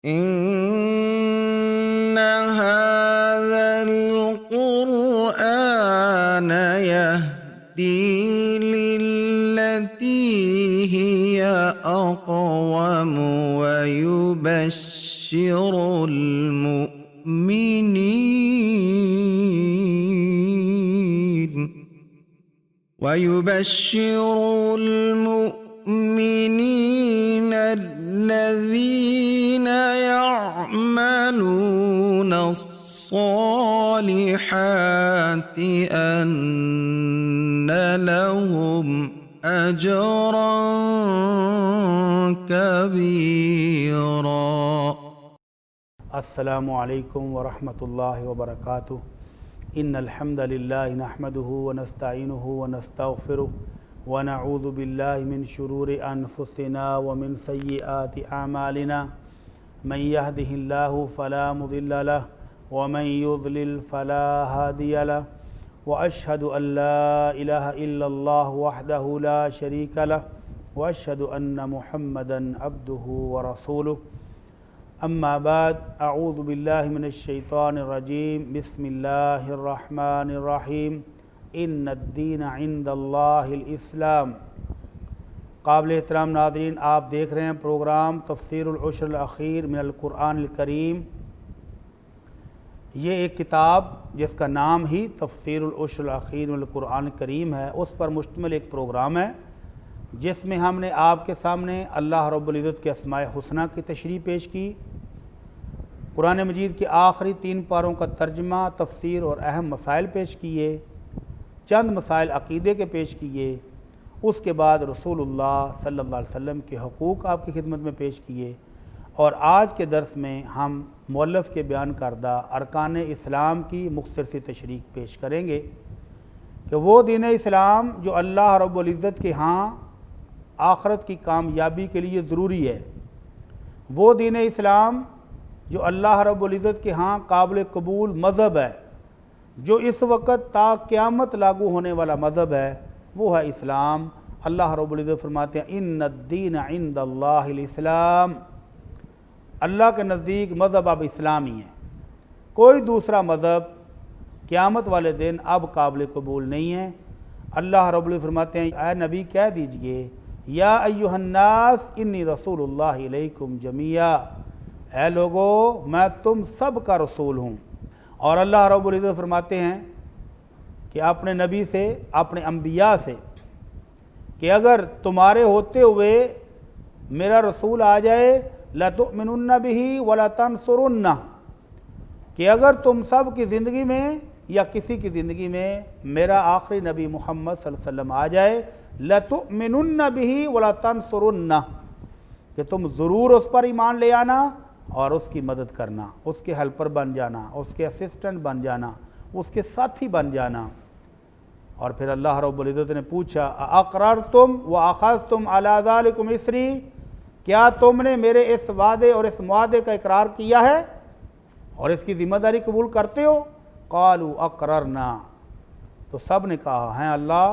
إن هذا القرآن يهدي للتي هي أقوم ويبشر المؤمنين الذين يعملون الصالحات أن لهم أجرا كبيرا. السلام علیکم ورحمۃ اللہ وبرکاتہ. ان الحمد للہ نحمده ونستعینه ونستغفره ونعوذ باللہ من شرور انفسنا ومن سیئات اعمالنا. من يهده الله فلا مضل له ومن يضلل فلا هادي له واشهد ان لا اله الا الله وحده لا شريك له واشهد ان محمدا عبده ورسوله. اما بعد اعوذ باللہ من الشیطان الرجیم. بسم اللہ الرحمن الرحیم. ان الدین عند اللہ الاسلام. قابل احترام ناظرین، آپ دیکھ رہے ہیں پروگرام تفسیر العشر الاخیر من القرآن الکریم. یہ ایک کتاب جس کا نام ہی تفسیر العشر الاخیر من القرآن الکریم ہے، اس پر مشتمل ایک پروگرام ہے جس میں ہم نے آپ کے سامنے اللہ رب العزت کے اسماء حسنہ کی تشریح پیش کی، قرآن مجید کے آخری 3 پاروں کا ترجمہ، تفسیر اور اہم مسائل پیش کیے، چند مسائل عقیدے کے پیش کیے، اس کے بعد رسول اللہ صلی اللہ علیہ وسلم کے حقوق آپ کی خدمت میں پیش کیے، اور آج کے درس میں ہم مؤلف کے بیان کردہ ارکان اسلام کی مختصر سی تشریح پیش کریں گے کہ وہ دین اسلام جو اللہ رب العزت کے ہاں آخرت کی کامیابی کے لیے ضروری ہے، وہ دین اسلام جو اللہ رب العزت کے ہاں قابل قبول مذہب ہے، جو اس وقت تا قیامت لاگو ہونے والا مذہب ہے، وہ ہے اسلام. اللہ رب العزت فرماتے ہیں ان الدین عند اللہ الاسلام. اللہ کے نزدیک مذہب اب اسلام ہی ہے، کوئی دوسرا مذہب قیامت والے دن اب قابل قبول نہیں ہے. اللہ رب العزت فرماتے ہیں اے نبی کہہ دیجئے یا ایھا الناس انی رسول اللہ الیکم جمیعا، اے لوگو میں تم سب کا رسول ہوں. اور اللہ رب العزت فرماتے ہیں کہ اپنے نبی سے، اپنے انبیاء سے، کہ اگر تمہارے ہوتے ہوئے میرا رسول آ جائے لَتُؤْمِنُنَّ بِهِ وَلَتَنْصُرُنَّ، کہ اگر تم سب کی زندگی میں یا کسی کی زندگی میں میرا آخری نبی محمد صلی اللہ علیہ وسلم آ جائے لَتُؤْمِنُنَّ بِهِ وَلَتَنْصُرُنَّ، کہ تم ضرور اس پر ایمان لے آنا اور اس کی مدد کرنا، اس کے ہیلپر بن جانا، اس کے اسسٹنٹ بن جانا، اس کے ساتھی بن جانا. اور پھر اللہ رب العزت نے پوچھا اَأَقْرَرْتُمْ وَأَخَذْتُمْ عَلَى ذَلِكُمْ إِصْرِي، کیا تم نے میرے اس وعدے اور اس معاہدے کا اقرار کیا ہے اور اس کی ذمہ داری قبول کرتے ہو؟ قَالُوا أَقْرَرْنَا، تو سب نے کہا ہیں اللہ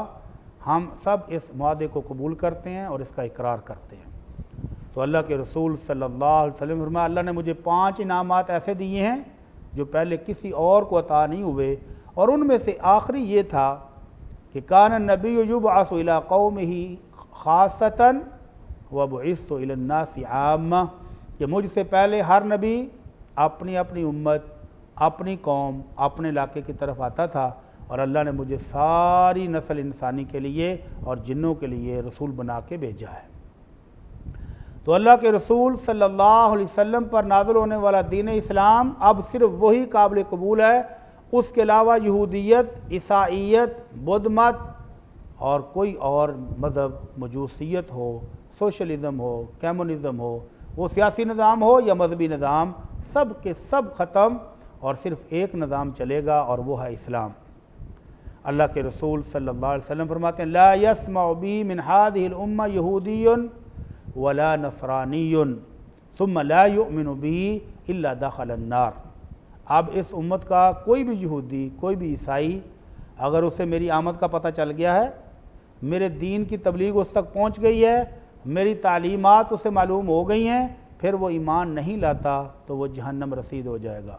ہم سب اس معاہدے کو قبول کرتے ہیں اور اس کا اقرار کرتے ہیں. تو اللہ کے رسول صلی اللہ علیہ وسلم فرمایا اللہ نے مجھے 5 انعامات ایسے دیے ہیں جو پہلے کسی اور کو عطا نہیں ہوئے، اور ان میں سے آخری یہ تھا کہ کان النبی یبعث الی قومہ خاصۃ وبعثت الی الناس عامہ، کہ مجھ سے پہلے ہر نبی اپنی اپنی امت، اپنی قوم، اپنے علاقے کی طرف آتا تھا، اور اللہ نے مجھے ساری نسل انسانی کے لیے اور جنوں کے لیے رسول بنا کے بھیجا ہے. تو اللہ کے رسول صلی اللہ علیہ وسلم پر نازل ہونے والا دین اسلام اب صرف وہی قابل قبول ہے، اس کے علاوہ یہودیت، عیسائیت، بدھ مت اور کوئی اور مذہب، مجوسیت ہو، سوشلزم ہو، کمیونزم ہو، وہ سیاسی نظام ہو یا مذہبی نظام، سب کے سب ختم، اور صرف ایک نظام چلے گا اور وہ ہے اسلام. اللہ کے رسول صلی اللہ علیہ وسلم فرماتے ہیں لا يسمع بی من هذه الامہ یہودی ولا نصرانی ثم لا یؤمن به الا دخل النار. اب اس امت کا کوئی بھی یہودی، کوئی بھی عیسائی اگر اسے میری آمد کا پتہ چل گیا ہے، میرے دین کی تبلیغ اس تک پہنچ گئی ہے، میری تعلیمات اسے معلوم ہو گئی ہیں، پھر وہ ایمان نہیں لاتا تو وہ جہنم رسید ہو جائے گا۔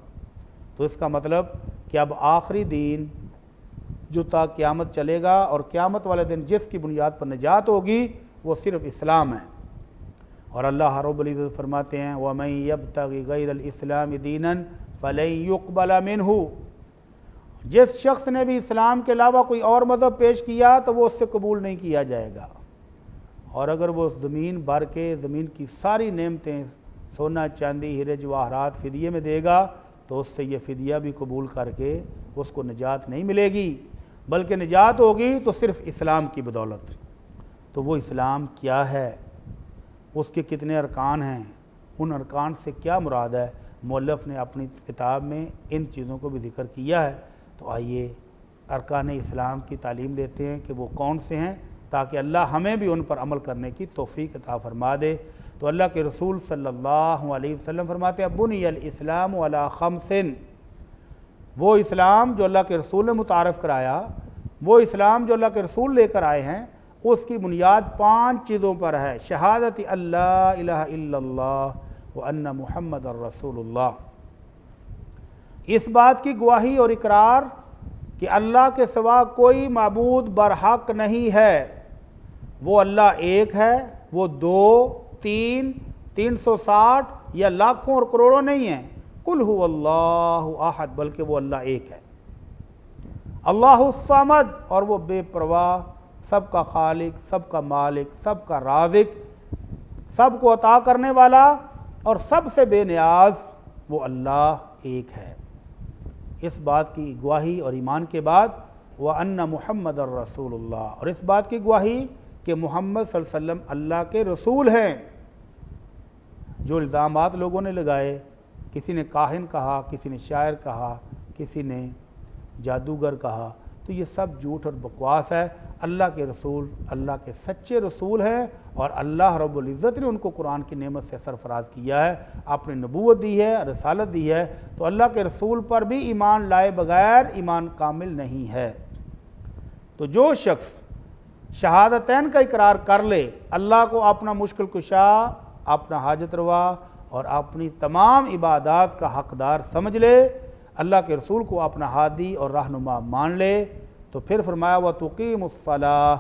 تو اس کا مطلب کہ اب آخری دین جو تا قیامت چلے گا اور قیامت والے دن جس کی بنیاد پر نجات ہوگی وہ صرف اسلام ہے۔ اور اللہ رب العزت فرماتے ہیں وَمَن يَبْتَغِ غَيْرَ الْإِسْلَامِ دِينًا فَلَن يُقْبَلَ مِنْهُ، جس شخص نے بھی اسلام کے علاوہ کوئی اور مذہب پیش کیا تو وہ اس سے قبول نہیں کیا جائے گا۔ اور اگر وہ زمین بھر کے زمین کی ساری نعمتیں سونا چاندی ہیرے جواہرات فدیے میں دے گا تو اس سے یہ فدیہ بھی قبول کر کے اس کو نجات نہیں ملے گی، بلکہ نجات ہوگی تو صرف اسلام کی بدولت۔ تو وہ اسلام کیا ہے، اس کے کتنے ارکان ہیں، ان ارکان سے کیا مراد ہے، مؤلف نے اپنی کتاب میں ان چیزوں کو بھی ذکر کیا ہے۔ تو آئیے ارکان اسلام کی تعلیم لیتے ہیں کہ وہ کون سے ہیں، تاکہ اللہ ہمیں بھی ان پر عمل کرنے کی توفیق عطا فرما دے۔ تو اللہ کے رسول صلی اللہ علیہ وسلم فرماتے ہیں بنی الاسلام علی خمس، وہ اسلام جو اللہ کے رسول نے متعارف کرایا، وہ اسلام جو اللہ کے رسول لے کر آئے ہیں، اس کی بنیاد 5 چیزوں پر ہے۔ شہادت اللہ الہ الا اللہ وان محمد الرسول اللہ، اس بات کی گواہی اور اقرار کہ اللہ کے سوا کوئی معبود برحق نہیں ہے، وہ اللہ ایک ہے، وہ 2 3 360 یا لاکھوں اور کروڑوں نہیں ہیں، قل هو اللہ احد، بلکہ وہ اللہ ایک ہے۔ اللہ الصمد، اور وہ بے پرواہ، سب کا خالق، سب کا مالک، سب کا رازق، سب کو عطا کرنے والا اور سب سے بے نیاز، وہ اللہ ایک ہے۔ اس بات کی گواہی اور ایمان کے بعد وَأَنَّ مُحَمَّدَ الرَّسُولُ اللَّهِ، اور اس بات کی گواہی کہ محمد صلی اللہ علیہ وسلم اللہ کے رسول ہیں۔ جو الزامات لوگوں نے لگائے، کسی نے کاہن کہا، کسی نے شاعر کہا، کسی نے جادوگر کہا، تو یہ سب جھوٹ اور بکواس ہے۔ اللہ کے رسول اللہ کے سچے رسول ہیں، اور اللہ رب العزت نے ان کو قرآن کی نعمت سے سرفراز کیا ہے، اپنی نبوت دی ہے، رسالت دی ہے۔ تو اللہ کے رسول پر بھی ایمان لائے بغیر ایمان کامل نہیں ہے۔ تو جو شخص شہادتین کا اقرار کر لے، اللہ کو اپنا مشکل کشا، اپنا حاجت روا اور اپنی تمام عبادات کا حقدار سمجھ لے، اللہ کے رسول کو اپنا ہادی اور رہنما مان لے، تو پھر فرمایا وَتُقِيمُ الصَّلَاةَ،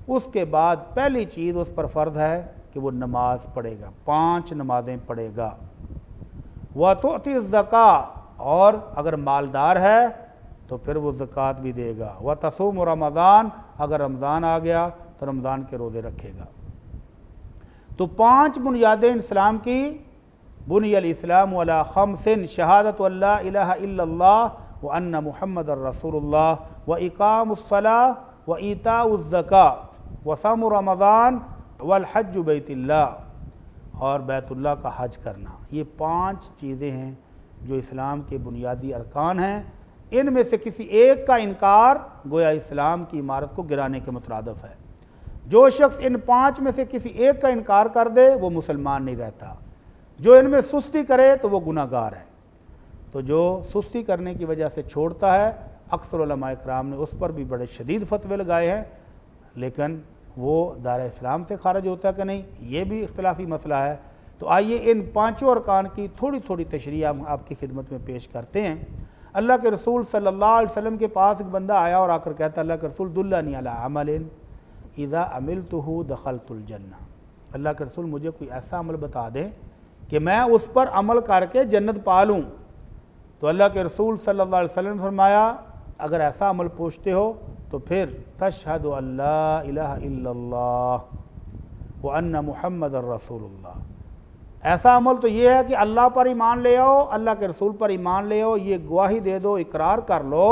اس کے بعد پہلی چیز اس پر فرض ہے کہ وہ نماز پڑھے گا، 5 نمازیں پڑھے گا۔ وَتُؤْتِي الزَّكَاةَ، اور اگر مالدار ہے تو پھر وہ زکوٰۃ بھی دے گا۔ وَتَصُومُ رمضان، اگر رمضان آ گیا تو رمضان کے روزے رکھے گا۔ تو 5 بنیادیں اسلام کی، بنی الاسلام علی خمس، شہادت اللہ الہ الا اللہ وان محمد الرسول اللہ واقام الصلاۃ وایتاء الزکاۃ وصوم رمضان والحج بیت اللہ، اور بیت اللہ کا حج کرنا۔ یہ 5 چیزیں ہیں جو اسلام کے بنیادی ارکان ہیں۔ ان میں سے کسی ایک کا انکار گویا اسلام کی عمارت کو گرانے کے مترادف ہے۔ جو شخص ان 5 میں سے کسی ایک کا انکار کر دے وہ مسلمان نہیں رہتا۔ جو ان میں سستی کرے تو وہ گناہ گار ہے۔ تو جو سستی کرنے کی وجہ سے چھوڑتا ہے، اکثر علماء کرام نے اس پر بھی بڑے شدید فتوے لگائے ہیں، لیکن وہ دار اسلام سے خارج ہوتا ہے کہ نہیں، یہ بھی اختلافی مسئلہ ہے۔ تو آئیے ان 5 ارکان کی تھوڑی تھوڑی تشریح ہم آپ کی خدمت میں پیش کرتے ہیں۔ اللہ کے رسول صلی اللہ علیہ وسلم کے پاس ایک بندہ آیا اور آ کر کہتا اللہ کے رسول دلنی علی عمل اذا عملتہ دخلت الجنہ، اللہ کے رسول مجھے کوئی ایسا عمل بتا دیں کہ میں اس پر عمل کر کے جنت پا لوں۔ تو اللہ کے رسول صلی اللہ علیہ وسلم نے فرمایا اگر ایسا عمل پوچھتے ہو تو پھر تشہد ان لا الہ الا اللہ وان محمد الرسول اللہ، ایسا عمل تو یہ ہے کہ اللہ پر ایمان لے آؤ، اللہ کے رسول پر ایمان لے آؤ، یہ گواہی دے دو، اقرار کر لو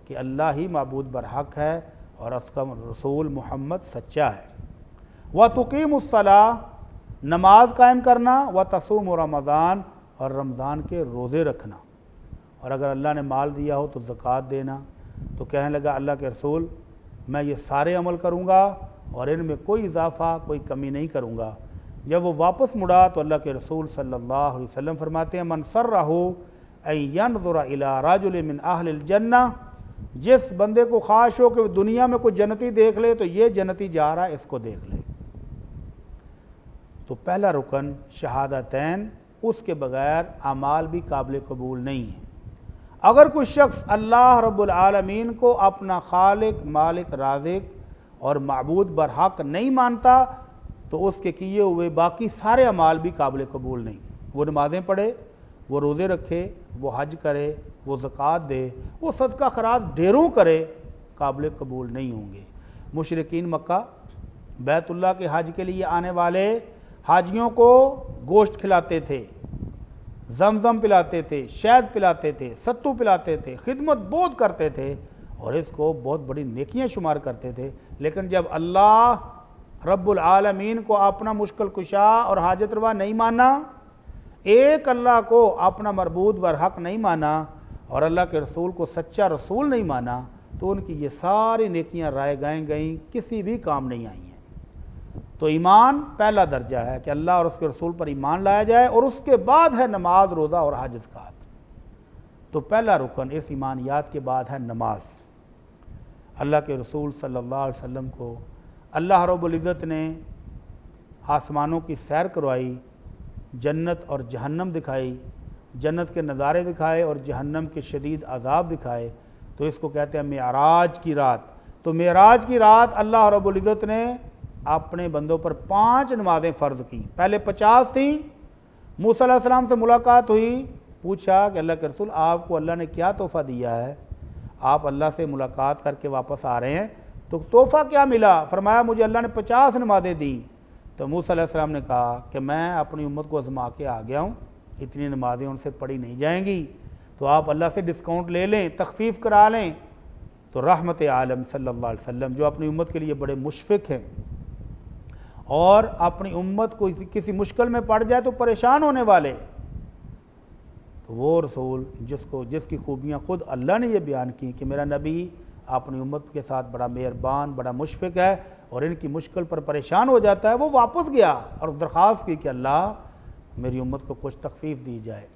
کہ اللہ ہی معبود برحق ہے اور اس کا رسول محمد سچا ہے۔ وَتُقِيمُ الصَّلَاةَ، نماز قائم کرنا، وَتَصُومُ رمضان، اور رمضان کے روزے رکھنا، اور اگر اللہ نے مال دیا ہو تو زکوٰۃ دینا۔ تو کہنے لگا اللہ کے رسول میں یہ سارے عمل کروں گا اور ان میں کوئی اضافہ کوئی کمی نہیں کروں گا۔ جب وہ واپس مڑا تو اللہ کے رسول صلی اللہ علیہ وسلم فرماتے ہیں من سرہ ان ینظر الی رجل من اہل الجنہ، جس بندے کو خواہش ہو کہ دنیا میں کوئی جنتی دیکھ لے تو یہ جنتی جا رہا ہے، اس کو دیکھ لے۔ تو پہلا رکن شہادتین، اس کے بغیر اعمال بھی قابل قبول نہیں ہیں۔ اگر کوئی شخص اللہ رب العالمین کو اپنا خالق، مالک، رازق اور معبود برحق نہیں مانتا تو اس کے کیے ہوئے باقی سارے اعمال بھی قابل قبول نہیں۔ وہ نمازیں پڑھے، وہ روزے رکھے، وہ حج کرے، وہ زکوٰۃ دے، وہ صدقہ خیرات ڈھیروں کرے، قابل قبول نہیں ہوں گے۔ مشرکین مکہ بیت اللہ کے حج کے لیے آنے والے حاجیوں کو گوشت کھلاتے تھے، زمزم پلاتے تھے، شہد پلاتے تھے، ستو پلاتے تھے، خدمت بہت کرتے تھے اور اس کو بہت بڑی نیکیاں شمار کرتے تھے، لیکن جب اللہ رب العالمین کو اپنا مشکل کشا اور حاجت روا نہیں مانا، ایک اللہ کو اپنا معبود برحق نہیں مانا اور اللہ کے رسول کو سچا رسول نہیں مانا تو ان کی یہ ساری نیکیاں رائے گائیں گئیں، کسی بھی کام نہیں آئی ہیں۔ تو ایمان پہلا درجہ ہے کہ اللہ اور اس کے رسول پر ایمان لایا جائے، اور اس کے بعد ہے نماز، روزہ اور حج زکوٰۃ۔ تو پہلا رکن اس ایمانیات کے بعد ہے نماز۔ اللہ کے رسول صلی اللہ علیہ وسلم کو اللہ رب العزت نے آسمانوں کی سیر کروائی، جنت اور جہنم دکھائی، جنت کے نظارے دکھائے اور جہنم کے شدید عذاب دکھائے، تو اس کو کہتے ہیں معراج کی رات۔ تو معراج کی رات اللہ رب العزت نے اپنے بندوں پر 5 نمازیں فرض کی۔ پہلے 50 تھیں۔ موسیٰ علیہ السلام سے ملاقات ہوئی، پوچھا کہ اللہ کے رسول آپ کو اللہ نے کیا تحفہ دیا ہے؟ آپ اللہ سے ملاقات کر کے واپس آ رہے ہیں تو تحفہ کیا ملا؟ فرمایا مجھے اللہ نے 50 نمازیں دیں۔ تو موسیٰ علیہ السلام نے کہا کہ میں اپنی امت کو آزما کے آ گیا ہوں، اتنی نمازیں ان سے پڑھی نہیں جائیں گی، تو آپ اللہ سے ڈسکاؤنٹ لے لیں، تخفیف کرا لیں۔ تو رحمت عالم صلی اللہ علیہ وسلم جو اپنی امت کے لیے بڑے مشفق ہیں اور اپنی امت کو کسی مشکل میں پڑ جائے تو پریشان ہونے والے، تو وہ رسول جس کی خوبیاں خود اللہ نے یہ بیان کی کہ میرا نبی اپنی امت کے ساتھ بڑا مہربان، بڑا مشفق ہے اور ان کی مشکل پر پریشان ہو جاتا ہے، وہ واپس گیا اور درخواست کی کہ اللہ میری امت کو کچھ تخفیف دی جائے۔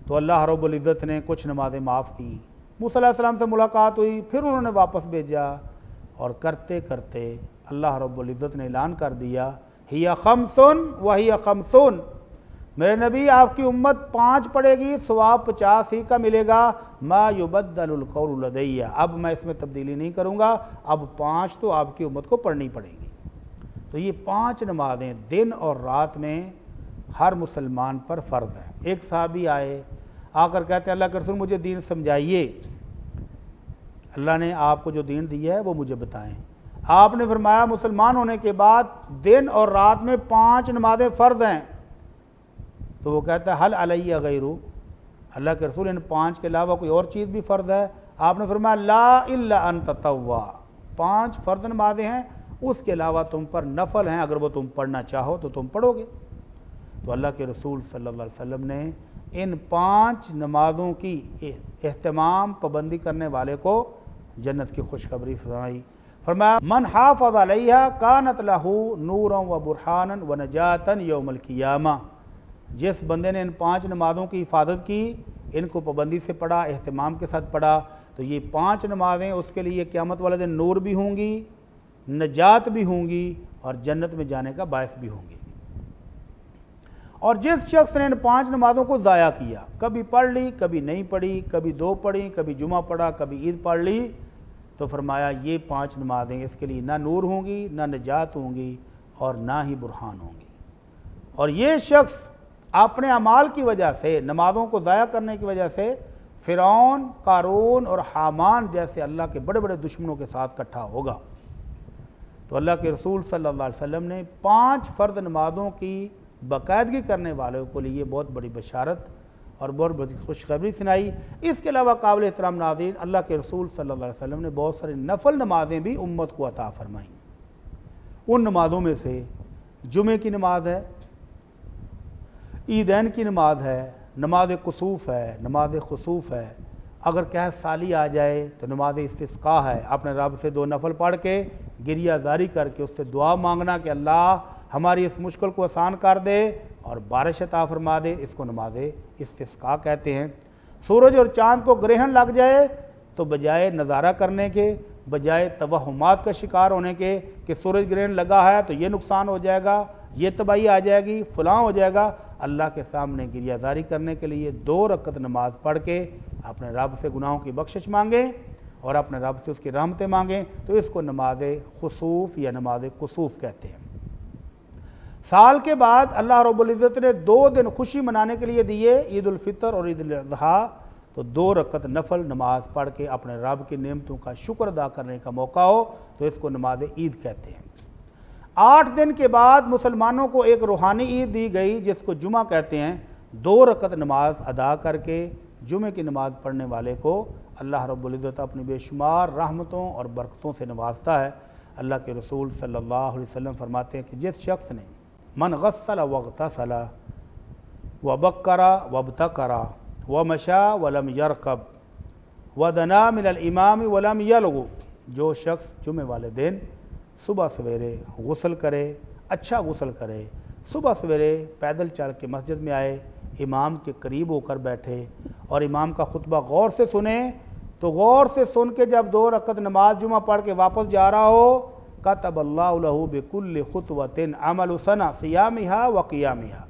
تو اللہ رب العزت نے کچھ نمازیں معاف کی۔ موسیٰ علیہ السلام سے ملاقات ہوئی، پھر انہوں نے واپس بھیجا، اور کرتے کرتے اللہ رب العزت نے اعلان کر دیا ہی خمسن وہی خمسون، میرے نبی آپ کی امت 5 پڑھے گی، ثواب 50 ہی کا ملے گا، ما یبدل القول لدی، اب میں اس میں تبدیلی نہیں کروں گا، اب 5 تو آپ کی امت کو پڑھنی پڑے گی۔ تو یہ 5 نمازیں دن اور رات میں ہر مسلمان پر فرض ہے۔ ایک صحابی آئے، آ کر کہتے ہیں اللہ کے رسول مجھے دین سمجھائیے، اللہ نے آپ کو جو دین دیا ہے وہ مجھے بتائیں۔ آپ نے فرمایا مسلمان ہونے کے بعد دن اور رات میں 5 نمازیں فرض ہیں۔ تو وہ کہتا ہے حل علیہ غیرو، اللہ کے رسول ان 5 کے علاوہ کوئی اور چیز بھی فرض ہے؟ آپ نے فرمایا لا الا ان تطوع، 5 فرض نمازیں ہیں، اس کے علاوہ تم پر نفل ہیں، اگر وہ تم پڑھنا چاہو تو تم پڑھو گے۔ تو اللہ کے رسول صلی اللہ علیہ وسلم نے ان 5 نمازوں کی اہتمام پابندی کرنے والے کو جنت کی خوشخبری فرمائی۔ فرمایا من حافظ علیہا کانت لہ نورا و برہانا و نجاتا یوم القیامہ، جس بندے نے ان 5 نمازوں کی حفاظت کی، ان کو پابندی سے پڑھا، اہتمام کے ساتھ پڑھا، تو یہ 5 نمازیں اس کے لیے قیامت والے دن نور بھی ہوں گی، نجات بھی ہوں گی اور جنت میں جانے کا باعث بھی ہوں گی۔ اور جس شخص نے ان 5 نمازوں کو ضائع کیا، کبھی پڑھ لی، کبھی نہیں پڑھی، کبھی 2 پڑھی، کبھی جمعہ پڑھا، کبھی عید پڑھ لی، تو فرمایا یہ 5 نمازیں اس کے لیے نہ نور ہوں گی، نہ نجات ہوں گی اور نہ ہی برہان ہوں گی۔ اور یہ شخص اپنے اعمال کی وجہ سے، نمازوں کو ضائع کرنے کی وجہ سے فرعون، قارون اور حامان جیسے اللہ کے بڑے بڑے دشمنوں کے ساتھ اکٹھا ہوگا۔ تو اللہ کے رسول صلی اللہ علیہ وسلم نے 5 فرض نمازوں کی باقاعدگی کرنے والوں کو لیے بہت بڑی بشارت اور بہت بڑی خوشخبری سنائی۔ اس کے علاوہ قابل احترام ناظرین، اللہ کے رسول صلی اللہ علیہ وسلم نے بہت ساری نفل نمازیں بھی امت کو عطا فرمائیں۔ ان نمازوں میں سے جمعے کی نماز ہے، عیدین کی نماز ہے، نماز کسوف ہے، نماز خسوف ہے، اگر قحط سالی آ جائے تو نماز استسقاء ہے، اپنے رب سے 2 نفل پڑھ کے گریہ زاری کر کے اس سے دعا مانگنا کہ اللہ ہماری اس مشکل کو آسان کر دے اور بارش عطا فرما دے، اس کو نماز استسقاء کہتے ہیں۔ سورج اور چاند کو گرہن لگ جائے تو بجائے نظارہ کرنے کے، بجائے توہمات کا شکار ہونے کے کہ سورج گرہن لگا ہے تو یہ نقصان ہو جائے گا یہ تباہی آ جائے گی، فلاں ہو جائے گا، اللہ کے سامنے گریہ زاری کرنے کے لیے 2 رکعت نماز پڑھ کے اپنے رب سے گناہوں کی بخشش مانگیں اور اپنے رب سے اس کی رحمتیں مانگیں، تو اس کو نماز خسوف یا نماز کسوف کہتے ہیں۔ سال کے بعد اللہ رب العزت نے 2 دن خوشی منانے کے لیے دیے، عید الفطر اور عید الاضحیٰ، تو 2 رکعت نفل نماز پڑھ کے اپنے رب کی نعمتوں کا شکر ادا کرنے کا موقع ہو تو اس کو نماز عید کہتے ہیں۔ 8 دن کے بعد مسلمانوں کو ایک روحانی عید دی گئی جس کو جمعہ کہتے ہیں۔ 2 رکعت نماز ادا کر کے جمعے کی نماز پڑھنے والے کو اللہ رب العزت اپنی بے شمار رحمتوں اور برکتوں سے نوازتا ہے۔ اللہ کے رسول صلی اللہ علیہ وسلم فرماتے ہیں کہ جس شخص نے من غسل واغتسل وبکر وابتکر ومشى ولم يركب ودنا من الامام ولم يلغ، جو شخص جمعے والے دن صبح سویرے غسل کرے، اچھا غسل کرے، صبح سویرے پیدل چل کے مسجد میں آئے، امام کے قریب ہو کر بیٹھے اور امام کا خطبہ غور سے سنیں، تو غور سے سن کے جب 2 رکعت نماز جمعہ پڑھ کے واپس جا رہا ہو، کتب اللہ لہ بکل خطوۃ عمل سنہ صیامہا وقیامہا،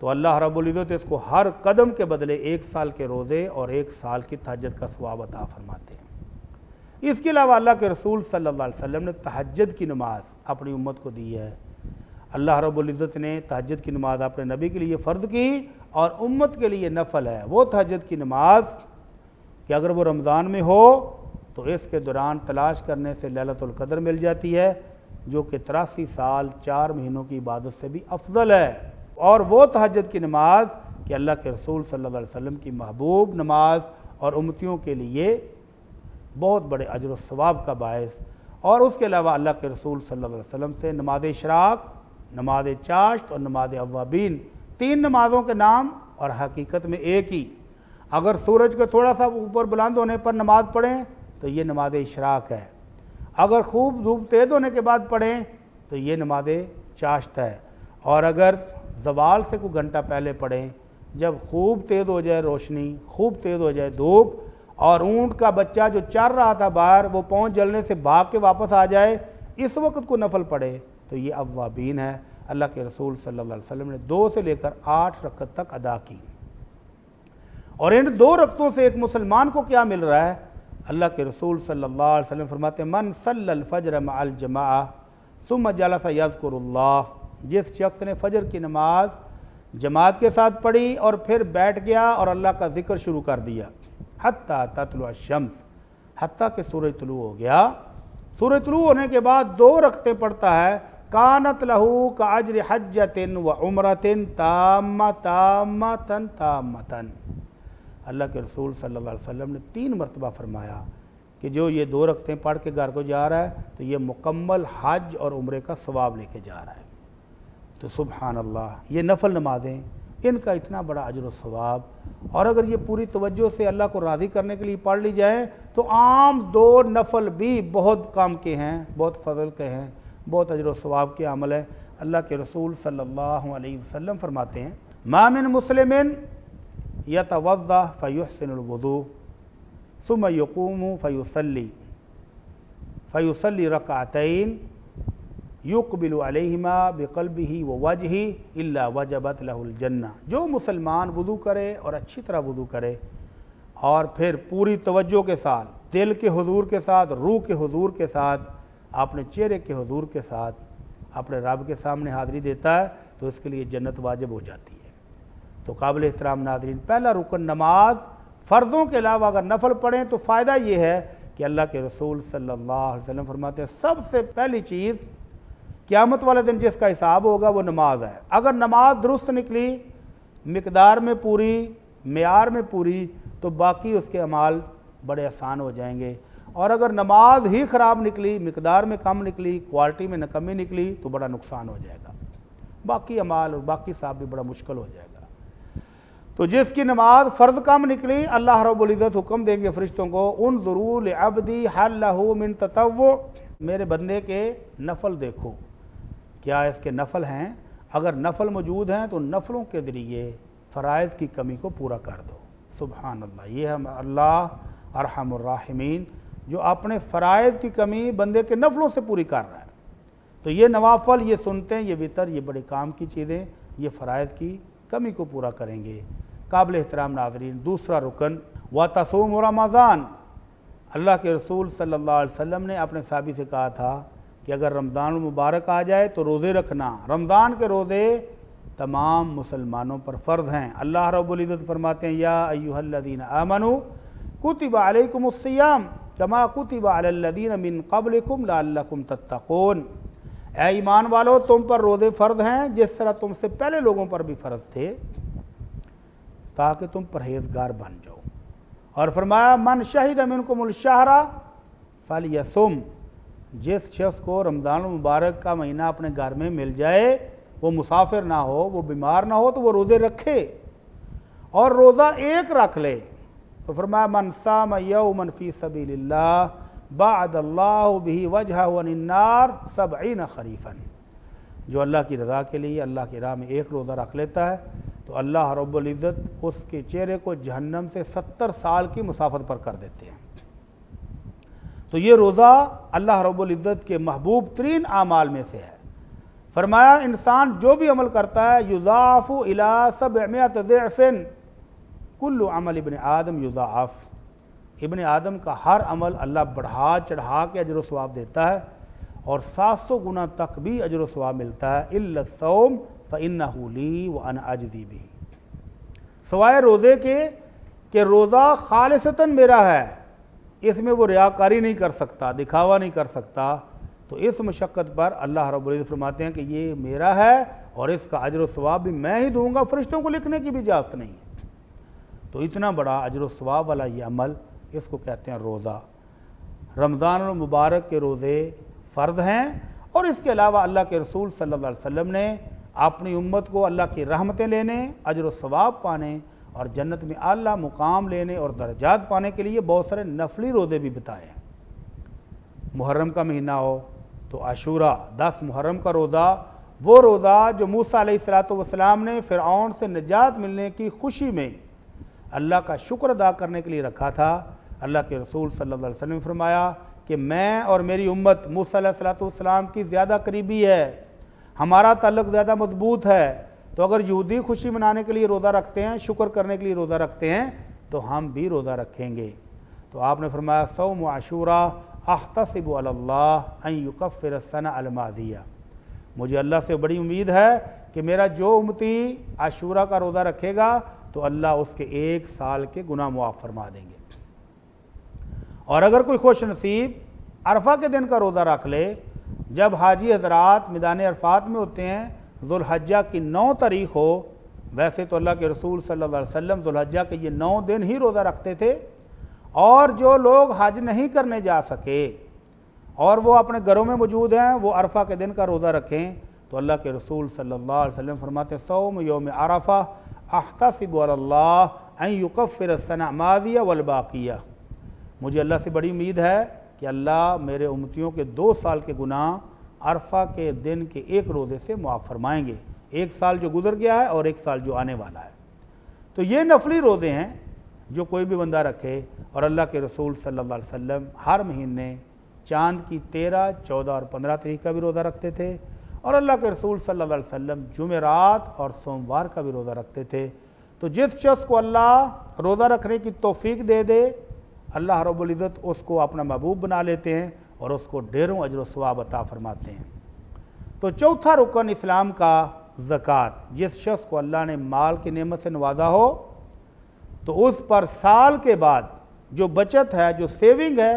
تو اللہ رب العزت اس کو ہر قدم کے بدلے 1 سال کے روزے اور 1 سال کی تہجد کا ثواب عطا فرماتے ہیں۔ اس کے علاوہ اللہ کے رسول صلی اللہ علیہ وسلم نے تہجد کی نماز اپنی امت کو دی ہے۔ اللہ رب العزت نے تہجد کی نماز اپنے نبی کے لیے فرض کی اور امت کے لیے نفل ہے۔ وہ تہجد کی نماز کہ اگر وہ رمضان میں ہو تو اس کے دوران تلاش کرنے سے لیلۃ القدر مل جاتی ہے، جو کہ 83 سال 4 مہینوں کی عبادت سے بھی افضل ہے۔ اور وہ تہجد کی نماز کہ اللہ کے رسول صلی اللہ علیہ وسلم کی محبوب نماز اور امتیوں کے لیے بہت بڑے اجر و ثواب کا باعث، اور اس کے علاوہ اللہ کے رسول صلی اللہ علیہ وسلم سے نماز اشراق، نماز چاشت اور نماز اوابین، 3 نمازوں کے نام اور حقیقت میں ایک ہی۔ اگر سورج کے تھوڑا سا اوپر بلند ہونے پر نماز پڑھیں تو یہ نماز اشراق ہے، اگر خوب دھوپ تیز ہونے کے بعد پڑھیں تو یہ نماز چاشت ہے، اور اگر زوال سے کوئی گھنٹہ پہلے پڑھیں، جب خوب تیز ہو جائے روشنی، خوب تیز ہو جائے دھوپ، اور اونٹ کا بچہ جو چر رہا تھا باہر وہ پاؤں جلنے سے بھاگ کے واپس آ جائے، اس وقت کو نفل پڑھے تو یہ اوابین ہے۔ اللہ کے رسول صلی اللہ علیہ وسلم نے 2 سے لے کر 8 رکعت تک ادا کی۔ اور ان 2 رکعتوں سے ایک مسلمان کو کیا مل رہا ہے؟ اللہ کے رسول صلی اللہ علیہ وسلم فرماتے ہیں من صلی الفجر مع الجماعہ ثم جلس یذکر اللہ، جس شخص نے فجر کی نماز جماعت کے ساتھ پڑھی اور پھر بیٹھ گیا اور اللہ کا ذکر شروع کر دیا، حتیٰ تطلع الشمس، حتیٰ کہ سورج طلوع ہو گیا، سورج طلوع ہونے کے بعد 2 رکعتیں پڑھتا ہے، کانت لہو کاجر حجۃ و عمرۃ تامۃ تامۃ تامۃ۔ اللہ کے رسول صلی اللہ علیہ وسلم نے 3 مرتبہ فرمایا کہ جو یہ 2 رکعتیں پڑھ کے گھر کو جا رہا ہے تو یہ مکمل حج اور عمرے کا ثواب لے کے جا رہا ہے۔ تو سبحان اللہ، یہ نفل نمازیں، ان کا اتنا بڑا اجر و ثواب، اور اگر یہ پوری توجہ سے اللہ کو راضی کرنے کے لیے پڑھ لی جائیں تو عام 2 نفل بھی بہت کام کے ہیں، بہت فضل کے ہیں، بہت اجر و ثواب کے عمل ہے۔ اللہ کے رسول صلی اللہ علیہ وسلم فرماتے ہیں ما من مسلم یتوضا فیحسن الوضوء ثم یقوم فیصلی رکعتین یقبل علیہما بقلبہ ووجہہ الا وجبت لہ الجنہ، جو مسلمان وضو کرے اور اچھی طرح وضو کرے اور پھر پوری توجہ کے ساتھ، دل کے حضور کے ساتھ، روح کے حضور کے ساتھ، اپنے چہرے کے حضور کے ساتھ اپنے رب کے سامنے حاضری دیتا ہے تو اس کے لیے جنت واجب ہو جاتی ہے۔ تو قابل احترام ناظرین، پہلا رکن نماز، فرضوں کے علاوہ اگر نفل پڑھیں تو فائدہ یہ ہے کہ اللہ کے رسول صلی اللہ علیہ وسلم فرماتے ہیں سب سے پہلی چیز قیامت والے دن جس کا حساب ہوگا وہ نماز ہے۔ اگر نماز درست نکلی، مقدار میں پوری، معیار میں پوری، تو باقی اس کے اعمال بڑے آسان ہو جائیں گے، اور اگر نماز ہی خراب نکلی، مقدار میں کم نکلی، کوالٹی میں کمی نکلی تو بڑا نقصان ہو جائے گا، باقی اعمال اور باقی حساب بھی بڑا مشکل ہو جائے گا۔ تو جس کی نماز فرض کم نکلی، اللہ رب العزت حکم دیں گے فرشتوں کو انظروا لعبدی حل لہ من تطوع، میرے بندے کے نفل دیکھو، کیا اس کے نفل ہیں؟ اگر نفل موجود ہیں تو نفلوں کے ذریعے فرائض کی کمی کو پورا کر دو۔ سبحان اللہ، یہ ہم اللہ ارحم الراحمین جو اپنے فرائض کی کمی بندے کے نفلوں سے پوری کر رہا ہے۔ تو یہ نوافل، یہ سنتیں، یہ وطر، یہ بڑے کام کی چیزیں، یہ فرائض کی کمی کو پورا کریں گے۔ قابل احترام ناظرین، دوسرا رکن وَتَصُومُ رمضان، اللہ کے رسول صلی اللہ علیہ وسلم نے اپنے صحابی سے کہا تھا کہ اگر رمضان المبارک آ جائے تو روزے رکھنا۔ رمضان کے روزے تمام مسلمانوں پر فرض ہیں۔ اللہ رب العزت فرماتے ہیں یا ایھا الذین آمنوا کتب علیکم الصیام کما کتب علی الذین من قبلکم لعلکم تتقون، اے ایمان والو تم پر روزے فرض ہیں جس طرح تم سے پہلے لوگوں پر بھی فرض تھے تاکہ تم پرہیزگار بن جاؤ۔ اور فرمایا من شہد منکم الشہر فلیصم، جس شخص کو رمضان المبارک کا مہینہ اپنے گھر میں مل جائے، وہ مسافر نہ ہو، وہ بیمار نہ ہو، تو وہ روزے رکھے اور روزہ ایک رکھ لے۔ تو فرمایا من صام یوما فی سبیل اللہ بعد اللہ بہ وجہہ عن النار 70 خریفا، جو اللہ کی رضا کے لیے اللہ کی راہ میں ایک روزہ رکھ لیتا ہے تو اللہ رب العزت اس کے چہرے کو جہنم سے 70 سال کی مسافت پر کر دیتے ہیں۔ تو یہ روزہ اللہ رب العزت کے محبوب ترین اعمال میں سے ہے۔ فرمایا انسان جو بھی عمل کرتا ہے یضاعف الی 700 ضعف، کل عمل ابن آدم یضاعف، ابن آدم کا ہر عمل اللہ بڑھا چڑھا کے اجر و ثواب دیتا ہے اور 700 گنا تک بھی اجر و ثواب ملتا ہے، الا الصوم فإنہ لی وأنا اجزی بہ، سوائے روزے کے کہ روزہ خالصتاً میرا ہے، اس میں وہ ریاکاری نہیں کر سکتا، دکھاوا نہیں کر سکتا، تو اس مشقت پر اللہ رب العزت فرماتے ہیں کہ یہ میرا ہے اور اس کا اجر و ثواب بھی میں ہی دوں گا، فرشتوں کو لکھنے کی بھی اجازت نہیں ہے۔ تو اتنا بڑا اجر و ثواب والا یہ عمل، اس کو کہتے ہیں روزہ۔ رمضان المبارک کے روزے فرض ہیں، اور اس کے علاوہ اللہ کے رسول صلی اللہ علیہ وسلم نے اپنی امت کو اللہ کی رحمتیں لینے، اجر و ثواب پانے اور جنت میں اعلیٰ مقام لینے اور درجات پانے کے لیے بہت سارے نفلی روزے بھی بتائے ہیں۔ محرم کا مہینہ ہو تو عاشورہ 10 محرم کا روزہ، وہ روزہ جو موسیٰ علیہ السلام نے فرعون سے نجات ملنے کی خوشی میں اللہ کا شکر ادا کرنے کے لیے رکھا تھا۔ اللہ کے رسول صلی اللہ علیہ وسلم نے فرمایا کہ میں اور میری امت موسیٰ علیہ السلام کی زیادہ قریبی ہے، ہمارا تعلق زیادہ مضبوط ہے، تو اگر یہودی خوشی منانے کے لیے روزہ رکھتے ہیں، شکر کرنے کے لیے روزہ رکھتے ہیں، تو ہم بھی روزہ رکھیں گے۔ تو آپ نے فرمایا صوم عاشورہ احتسب علی اللہ ان یکفر السنہ الماضیہ، مجھے اللہ سے بڑی امید ہے کہ میرا جو امتی عاشورہ کا روزہ رکھے گا تو اللہ اس کے 1 سال کے گناہ معاف فرما دیں گے۔ اور اگر کوئی خوش نصیب عرفہ کے دن کا روزہ رکھ لے، جب حاجی حضرات میدان عرفات میں ہوتے ہیں، ذوالحجہ کی 9 تاریخ ہو، ویسے تو اللہ کے رسول صلی اللہ علیہ وسلم ذوالحجہ کے یہ 9 دن ہی روزہ رکھتے تھے، اور جو لوگ حج نہیں کرنے جا سکے اور وہ اپنے گھروں میں موجود ہیں، وہ عرفہ کے دن کا روزہ رکھیں، تو اللہ کے رسول صلی اللہ علیہ وسلم فرماتے ہیں صوم یوم عرفہ احتسب علی اللہ ان یکفر السنہ الماضیہ والباقیہ، مجھے اللہ سے بڑی امید ہے کہ اللہ میرے امتیوں کے 2 سال کے گناہ عرفہ کے دن کے 1 روزے سے معاف فرمائیں گے، 1 سال جو گزر گیا ہے اور 1 سال جو آنے والا ہے۔ تو یہ نفلی روزے ہیں جو کوئی بھی بندہ رکھے، اور اللہ کے رسول صلی اللہ علیہ وسلم ہر مہینے چاند کی 13، 14 اور 15 تاریخ کا بھی روزہ رکھتے تھے، اور اللہ کے رسول صلی اللہ علیہ وسلم جمعرات اور سوموار کا بھی روزہ رکھتے تھے۔ تو جس شخص کو اللہ روزہ رکھنے کی توفیق دے دے، اللہ رب العزت اس کو اپنا محبوب بنا لیتے ہیں اور اس کو ڈھیروں اجر و ثواب عطا فرماتے ہیں۔ تو چوتھا رکن اسلام کا زکوٰۃ، جس شخص کو اللہ نے مال کی نعمت سے نوازا ہو تو اس پر سال کے بعد جو بچت ہے، جو سیونگ ہے،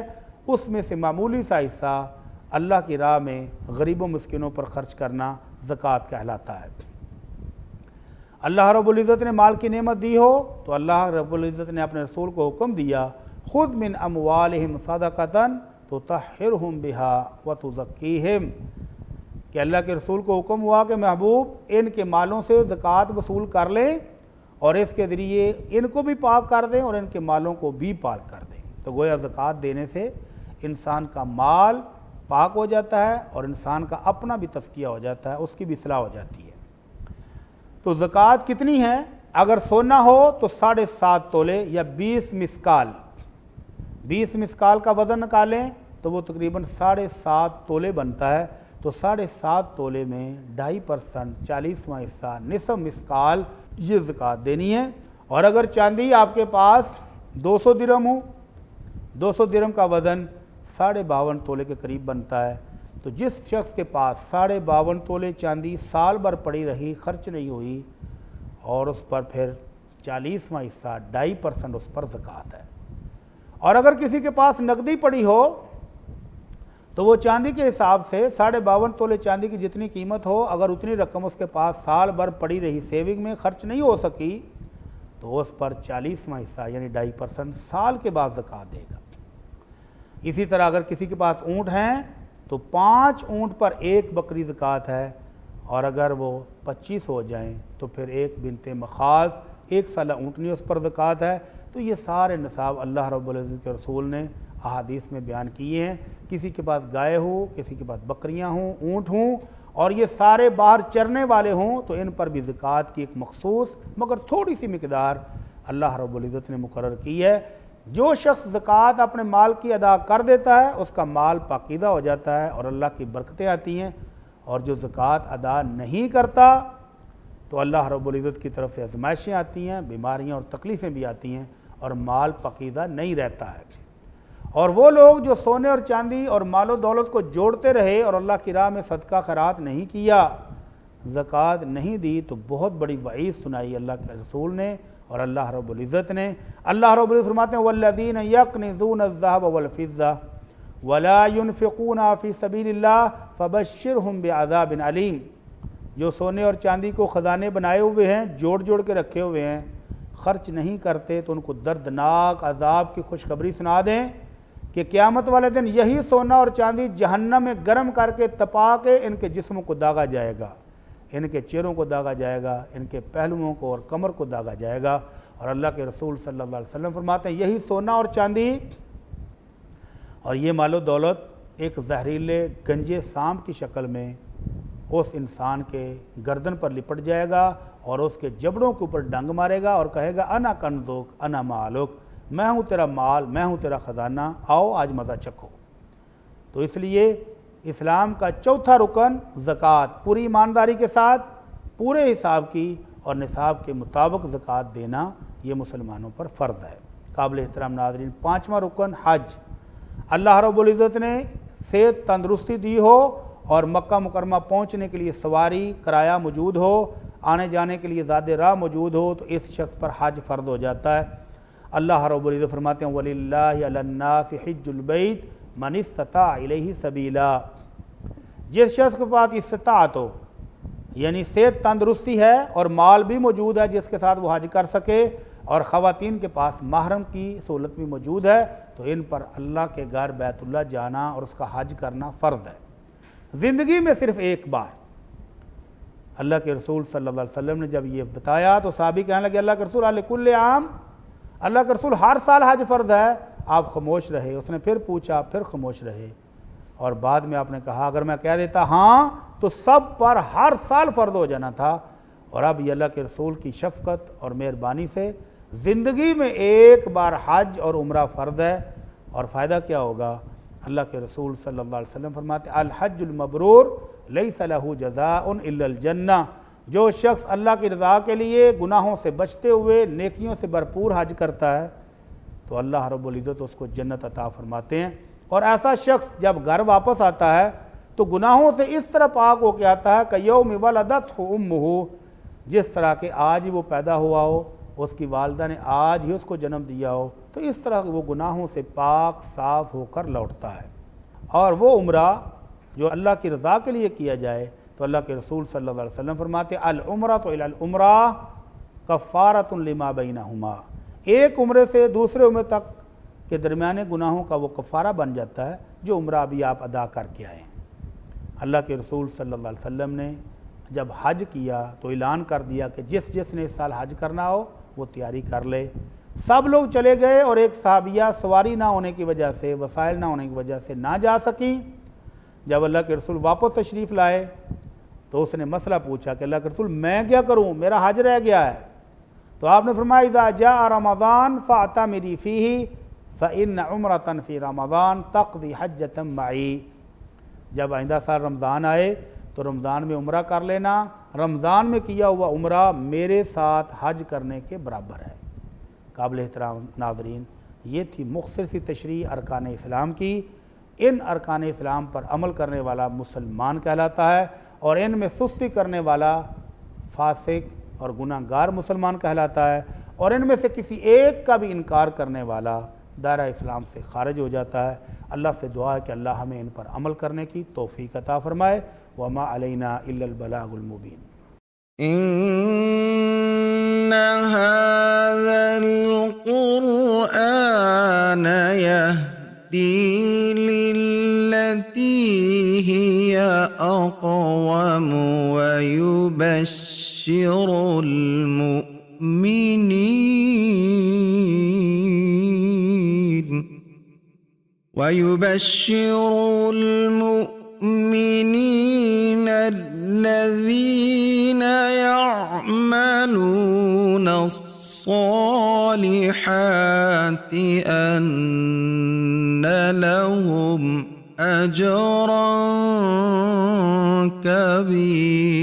اس میں سے معمولی سا حصہ اللہ کی راہ میں غریبوں مسکینوں پر خرچ کرنا زکوٰۃ کہلاتا ہے۔ اللہ رب العزت نے مال کی نعمت دی ہو تو اللہ رب العزت نے اپنے رسول کو حکم دیا خذ من اموالہم صدقۃ تطہرہم بہا وتزکیہم، کہ اللہ کے رسول کو حکم ہوا کہ محبوب ان کے مالوں سے زکوٰۃ وصول کر لیں اور اس کے ذریعے ان کو بھی پاک کر دیں اور ان کے مالوں کو بھی پاک کر دیں۔ تو گویا زکوٰۃ دینے سے انسان کا مال پاک ہو جاتا ہے اور انسان کا اپنا بھی تزکیہ ہو جاتا ہے، اس کی بھی اصلاح ہو جاتی ہے۔ تو زکوٰۃ کتنی ہے؟ اگر سونا ہو تو 7.5 تولے یا 20 مسکال، 20 مسکال کا وزن نکالیں تو وہ تقریباً 7.5 تولے بنتا ہے۔ تو 7.5 تولے میں 2.5%، 40واں حصہ، نصف مسقال یہ زکوٰۃ دینی ہے۔ اور اگر چاندی آپ کے پاس 200 درہم ہو، 200 درہم کا وزن 52.5 تولے کے قریب بنتا ہے، تو جس شخص کے پاس 52.5 تولے چاندی سال بھر پڑی رہی، خرچ نہیں ہوئی، اور اس پر پھر 40واں حصہ 2.5% اس پر زکوٰۃ ہے۔ اور اگر کسی کے پاس نقدی پڑی ہو تو وہ چاندی کے حساب سے 52.5 تولے چاندی کی جتنی قیمت ہو، اگر اتنی رقم اس کے پاس سال بھر پڑی رہی، سیونگ میں خرچ نہیں ہو سکی، تو اس پر 40واں حصہ یعنی 2.5% سال کے بعد زکوٰۃ دے گا۔ اسی طرح اگر کسی کے پاس اونٹ ہیں تو 5 اونٹ پر 1 بکری زکوٰۃ ہے، اور اگر وہ 25 ہو جائیں تو پھر 1 بنت مخاض 1 سالہ اونٹنی اس پر زکوٰۃ ہے۔ تو یہ سارے نصاب اللہ رب العزت کے رسول نے احادیث میں بیان کیے ہیں۔ کسی کے پاس گائے ہو، کسی کے پاس بکریاں ہوں، اونٹ ہوں، اور یہ سارے باہر چرنے والے ہوں، تو ان پر بھی زکوٰۃ کی ایک مخصوص مگر تھوڑی سی مقدار اللہ رب العزت نے مقرر کی ہے۔ جو شخص زکوٰۃ اپنے مال کی ادا کر دیتا ہے اس کا مال پاکیزہ ہو جاتا ہے اور اللہ کی برکتیں آتی ہیں، اور جو زکوٰۃ ادا نہیں کرتا تو اللہ رب العزت کی طرف سے آزمائشیں آتی ہیں، بیماریاں اور تکلیفیں بھی آتی ہیں، اور مال پاکیزہ نہیں رہتا ہے۔ اور وہ لوگ جو سونے اور چاندی اور مال و دولت کو جوڑتے رہے اور اللہ کی راہ میں صدقہ خیرات نہیں کیا، زکوٰۃ نہیں دی، تو بہت بڑی وعید سنائی اللہ کے رسول نے اور اللہ رب العزت نے۔ اللہ رب العزت فرماتے ہیں والذین یکنزون الذهب والفضة ولا ينفقونها فی سبیل اللہ فبشرهم بعذاب علیم۔ جو سونے اور چاندی کو خزانے بنائے ہوئے ہیں، جوڑ جوڑ کے رکھے ہوئے ہیں، خرچ نہیں کرتے، تو ان کو دردناک عذاب کی خوشخبری سنا دیں کہ قیامت والے دن یہی سونا اور چاندی جہنم میں گرم کر کے تپا کے ان کے جسموں کو داغا جائے گا، ان کے چہروں کو داغا جائے گا، ان کے پہلوؤں کو اور کمر کو داغا جائے گا۔ اور اللہ کے رسول صلی اللہ علیہ وسلم فرماتے ہیں یہی سونا اور چاندی اور یہ مال و دولت ایک زہریلے گنجے سانپ کی شکل میں اس انسان کے گردن پر لپٹ جائے گا اور اس کے جبڑوں کے اوپر ڈنگ مارے گا اور کہے گا انا کنزک انا مالک، میں ہوں تیرا مال، میں ہوں تیرا خزانہ، آؤ آج مزہ چکھو۔ تو اس لیے اسلام کا چوتھا رکن زکوٰۃ، پوری ایمانداری کے ساتھ پورے حساب کی اور نصاب کے مطابق زکوٰۃ دینا یہ مسلمانوں پر فرض ہے۔ قابل احترام ناظرین، 5واں رکن حج۔ اللہ رب العزت نے صحت تندرستی دی ہو اور مکہ مکرمہ پہنچنے کے لیے سواری کرایہ موجود ہو، آنے جانے کے لیے زاد راہ موجود ہو، تو اس شخص پر حج فرض ہو جاتا ہے۔ اللہ رب العزت فرماتے ہیں وَلِلَّهِ عَلَى النَّاسِ حِجُّ الْبَيْتِ مَنِ اسْتَطَاعَ إِلَيْهِ سَبِيلًا۔ جس شخص کے پاس استطاعت ہو، یعنی صحت تندرستی ہے اور مال بھی موجود ہے جس کے ساتھ وہ حج کر سکے، اور خواتین کے پاس محرم کی سہولت بھی موجود ہے، تو ان پر اللہ کے گھر بیت اللہ جانا اور اس کا حج کرنا فرض ہے۔ زندگی میں صرف ایک بار اللہ کے رسول صلی اللہ علیہ وسلم نے جب یہ بتایا تو صحابی کہنے لگے اللہ کے رسول لکل عام، اللہ کے رسول ہر سال حج فرض ہے؟ آپ خاموش رہے۔ اس نے پھر پوچھا، پھر خاموش رہے، اور بعد میں آپ نے کہا اگر میں کہہ دیتا ہاں تو سب پر ہر سال فرض ہو جانا تھا۔ اور اب یہ اللہ کے رسول کی شفقت اور مہربانی سے زندگی میں ایک بار حج اور عمرہ فرض ہے۔ اور فائدہ کیا ہوگا؟ اللہ کے رسول صلی اللہ علیہ وسلم فرماتے الحج المبرور لیس لہ جزاء الا الجنہ۔ جو شخص اللہ کی رضا کے لیے گناہوں سے بچتے ہوئے نیکیوں سے بھرپور حج کرتا ہے تو اللہ رب العزت اس کو جنت عطا فرماتے ہیں۔ اور ایسا شخص جب گھر واپس آتا ہے تو گناہوں سے اس طرح پاک ہو کے آتا ہے کہ یوم ولدتہ امہ، جس طرح کہ آج ہی وہ پیدا ہوا ہو، اس کی والدہ نے آج ہی اس کو جنم دیا ہو، تو اس طرح وہ گناہوں سے پاک صاف ہو کر لوٹتا ہے۔ اور وہ عمرہ جو اللہ کی رضا کے لیے کیا جائے تو اللہ کے رسول صلی اللہ علیہ وسلم فرماتے العمرۃ الی العمرہ کفارۃ لما بینہما، ایک عمرے سے دوسرے عمرے تک کے درمیانے گناہوں کا وہ کفارہ بن جاتا ہے جو عمرہ ابھی آپ ادا کر کے آئے ہیں۔ اللہ کے رسول صلی اللہ علیہ وسلم نے جب حج کیا تو اعلان کر دیا کہ جس جس نے اس سال حج کرنا ہو وہ تیاری کر لے۔ سب لوگ چلے گئے اور ایک صحابیہ سواری نہ ہونے کی وجہ سے، وسائل نہ ہونے کی وجہ سے نہ جا سکیں۔ جب اللہ کے رسول واپس تشریف لائے تو اس نے مسئلہ پوچھا کہ اللہ کے رسول میں کیا کروں، میرا حج رہ گیا ہے۔ تو آپ نے فرمایا اذا جاء رمضان فاعتمری فیہ فإن عمرۃ فی رمضان تقضی حجۃ معی۔ جب آئندہ سال رمضان آئے تو رمضان میں عمرہ کر لینا، رمضان میں کیا ہوا عمرہ میرے ساتھ حج کرنے کے برابر ہے۔ قابل احترام ناظرین، یہ تھی مختصر سی تشریح ارکان اسلام کی۔ ان ارکان اسلام پر عمل کرنے والا مسلمان کہلاتا ہے، اور ان میں سستی کرنے والا فاسق اور گناہ گار مسلمان کہلاتا ہے، اور ان میں سے کسی ایک کا بھی انکار کرنے والا دائرہ اسلام سے خارج ہو جاتا ہے۔ اللہ سے دعا ہے کہ اللہ ہمیں ان پر عمل کرنے کی توفیق عطا فرمائے۔ وما علینا الا البلاغ المبین۔ إن هذا القرآن يهدي للتي هي أقوم ويبشر المؤمنين الذين يعملون الصالحات أن لهم أجرا كبيرا